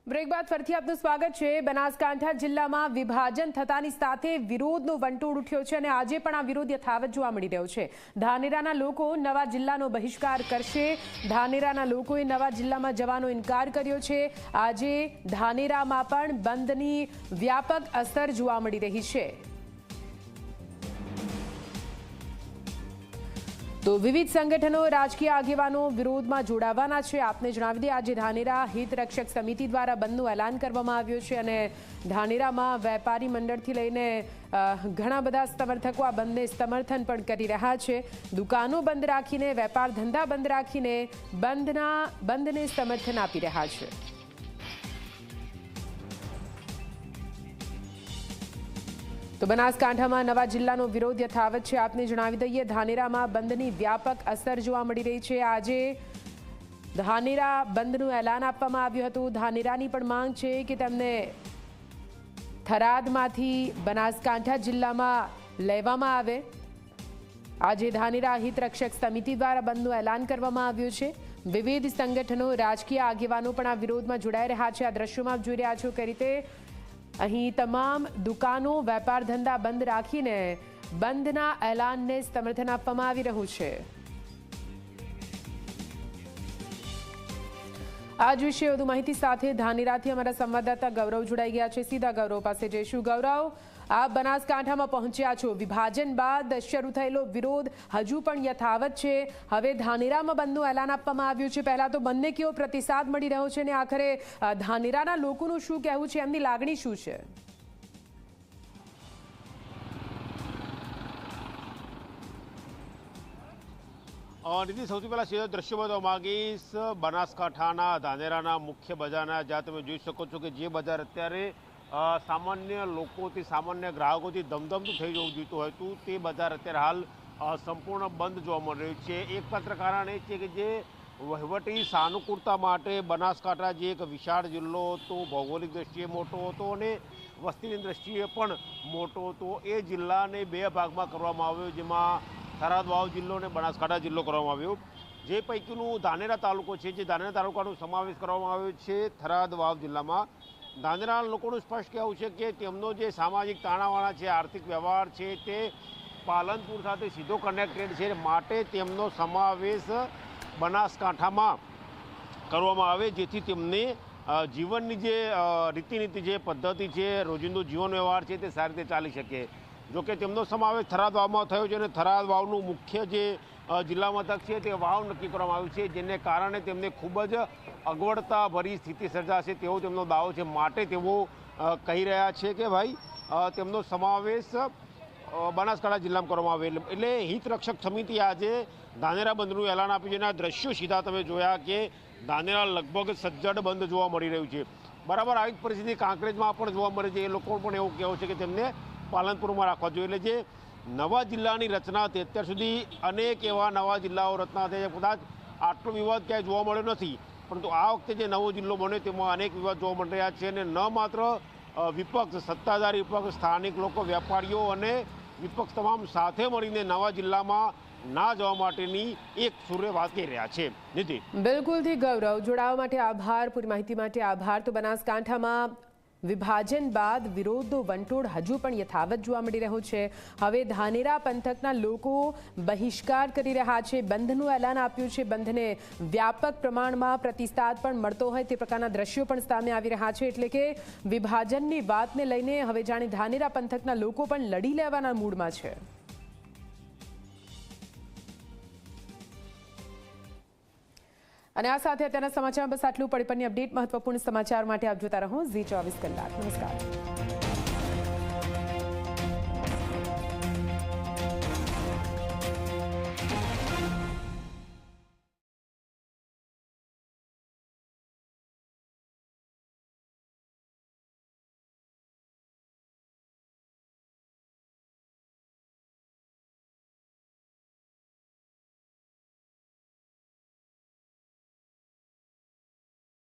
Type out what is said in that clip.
Break બાદ ફરીથી આપનું સ્વાગત છે। બનાસકાંઠા જિલ્લામાં વિભાજન થતાની સાથે વિરોધનો વંટોળ ઉઠ્યો છે અને આજે પણ આ વિરોધ યથાવત જોવા મળી રહ્યો છે। ધાનેરાના લોકો નવા જિલ્લાનો બહિષ્કાર કરશે। ધાનેરાના લોકોએ નવા જિલ્લામાં જવાનો ઇનકાર કર્યો છે। આજે ધાનેરામાં પણ બંધની વ્યાપક અસર જોવા મળી રહી છે। તો વિવિધ સંગઠનો રાજકીય આગેવાનો વિરોધમાં જોડાવાના છે। આપને જણાવી દઈએ આજે ધાનેરા હિત રક્ષક સમિતિ દ્વારા બંધનું એલાન કરવામાં આવ્યું છે અને ધાનેરામાં વેપારી મંડળથી લઈને ઘણા બધા સમર્થકો આ બંધને સમર્થન પણ કરી રહ્યા છે। દુકાનો બંધ રાખીને વેપાર ધંધા બંધ રાખીને બંધને સમર્થન આપી રહ્યા છે। તો બનાસકાંઠામાં નવા જિલ્લાનો વિરોધ યથાવત છે। આપને જણાવી દઈએ ધાનેરામાં બંધની વ્યાપક અસર જોવા મળી રહી છે। આજે ધાનેરા બંધનું એલાન આપવામાં આવ્યું હતું। ધાનેરાની પણ માંગ છે કે તેમને થરાદમાંથી બનાસકાંઠા જિલ્લામાં લેવામાં આવે। આજે ધાનેરા હિત રક્ષક સમિતિ દ્વારા બંધનું એલાન કરવામાં આવ્યું છે। વિવિધ સંગઠનો રાજકીય આગેવાનો પણ આ વિરોધમાં જોડાઈ રહ્યા છે। આ દ્રશ્યોમાં આપ જોઈ રહ્યા છો કે રીતે અહીં તમામ દુકાનો વેપાર ધંધા બંધ રાખીને બંધના એલાનને સમર્થન આપવામાં આવી રહ્યું છે। આજ વિશે વધુ માહિતી સાથે ધાનેરાથી અમારા સંવાદદાતા ગૌરવ જોડાઈ ગયા છે। સીધા ગૌરવ પાસે જઈશું। ગૌરવ, આપ બનાસકાંઠામાં પહોંચ્યા છો। વિભાજન બાદ શરૂ થયેલો વિરોધ હજુ પણ યથાવત છે। હવે ધાનેરામાં બંધનું એલાન આપવામાં આવ્યું છે। પહેલા તો બંધને કેવો પ્રતિસાદ મળી રહ્યો છે અને આખરે ધાનેરાના લોકોનું શું કહેવું છે, એમની લાગણી શું છે? નિધિ, સૌથી પહેલા સીધા દ્રશ્યો બતાવવા માંગીશ બનાસકાંઠાના ધાનેરાના મુખ્ય બજારના, જ્યાં તમે જોઈ શકો છો કે જે બજાર અત્યારે સામાન્ય લોકોથી સામાન્ય ગ્રાહકોથી ધમધમતું થઈ જવું જોઈતું હતું તે બજાર અત્યારે હાલ સંપૂર્ણ બંધ જોવા મળી રહ્યું છે। એકમાત્ર કારણ એ છે કે જે વહીવટી સાનુકૂળતા માટે બનાસકાંઠા જે એક વિશાળ જિલ્લો હતો, ભૌગોલિક દ્રષ્ટિએ મોટો હતો અને વસ્તીની દ્રષ્ટિએ પણ મોટો હતો, એ જિલ્લાને બે ભાગમાં કરવામાં આવ્યો, જેમાં થરાદ વાવ જિલ્લો અને બનાસકાંઠા જિલ્લો કરવામાં આવ્યો। જે પૈકીનું ધાનેરા તાલુકો છે, જે ધાનેરા તાલુકાનો સમાવેશ કરવામાં આવ્યો છે થરાદ વાવ જિલ્લામાં। ધાનેરાના લોકોનું સ્પષ્ટ કહેવું છે કે તેમનો જે સામાજિક તાણાવાણા છે, આર્થિક વ્યવહાર છે, તે પાલનપુર સાથે સીધો કનેક્ટેડ છે, માટે તેમનો સમાવેશ બનાસકાંઠામાં કરવામાં આવે, જેથી તેમને જીવનની જે રીતિનીતિ છે, પદ્ધતિ છે, રોજિંદો જીવન વ્યવહાર છે, તે સારી રીતે ચાલી શકે। જોકે તેમનો સમાવેશ થરાદ વાવમાં થયો છે અને થરાદ વાવનું મુખ્ય જે જિલ્લા મથક છે તે વાવ નક્કી કરવામાં આવ્યું છે, જેને કારણે તેમને ખૂબ જ અગવડતા ભરી સ્થિતિ સર્જાશે તેવો તેમનો દાવો છે। માટે તેઓ કહી રહ્યા છે કે ભાઈ તેમનો સમાવેશ બનાસકાંઠા જિલ્લામાં કરવામાં આવે। એટલે હિત રક્ષક સમિતિ આજે ધાનેરા બંધનું એલાન આપ્યું છે અને આ દ્રશ્યો સીધા તમે જોયા કે ધાનેરા લગભગ સજ્જડ બંધ જોવા મળી રહ્યું છે। બરાબર આવી જ પરિસ્થિતિ કાંકરેજમાં પણ જોવા મળે છે। એ લોકો પણ એવું કહેવું છે કે તેમને પાલનપુરમાં રાખવા જોઈએ। એટલે જે નવા જિલ્લાની રચના હતી, અત્યાર સુધી અનેક એવા નવા જિલ્લાઓ રચના થઈ, કદાચ આટલો વિવાદ ક્યાંય જોવા મળ્યો નથી, પરંતુ આ વખતે જે નવો જિલ્લો બન્યો તેમાં અનેક વિવાદ જોવા મળી રહ્યા છે અને ન માત્ર વિપક્ષ, સત્તાધારી વિપક્ષ, સ્થાનિક લોકો, વેપારીઓ અને વિપક્ષ તમામ સાથે મળીને નવા જિલ્લામાં ના જવા માટેની એક સૂરે વાત કહી રહ્યા છે। નીતિ, બિલકુલથી ગૌરવ, જોડાવા માટે આભાર, પૂરી માહિતી માટે આભાર। તો બનાસકાંઠામાં વિભાજન બાદ વિરોધનો વંટોળ હજુ પણ યથાવત જોવા મળી રહ્યો છે। હવે ધાનેરા પંથકના લોકો બહિષ્કાર કરી રહ્યા છે, બંધનું એલાન આપ્યું છે, બંધને વ્યાપક પ્રમાણમાં પ્રતિસાદ પણ મળતો હોય તે પ્રકારના દ્રશ્યો પણ સામે આવી રહ્યા છે। એટલે કે વિભાજનની વાતને લઈને હવે જાણે ધાનેરા પંથકના લોકો પણ લડી લેવાના મૂડમાં છે। અને આ સાથે અત્યારના સમાચાર બસ આટલું। પડી પરની અપડેટ, મહત્વપૂર્ણ સમાચાર માટે આપ જોતા રહો ઝી 24 કલાક। નમસ્કાર।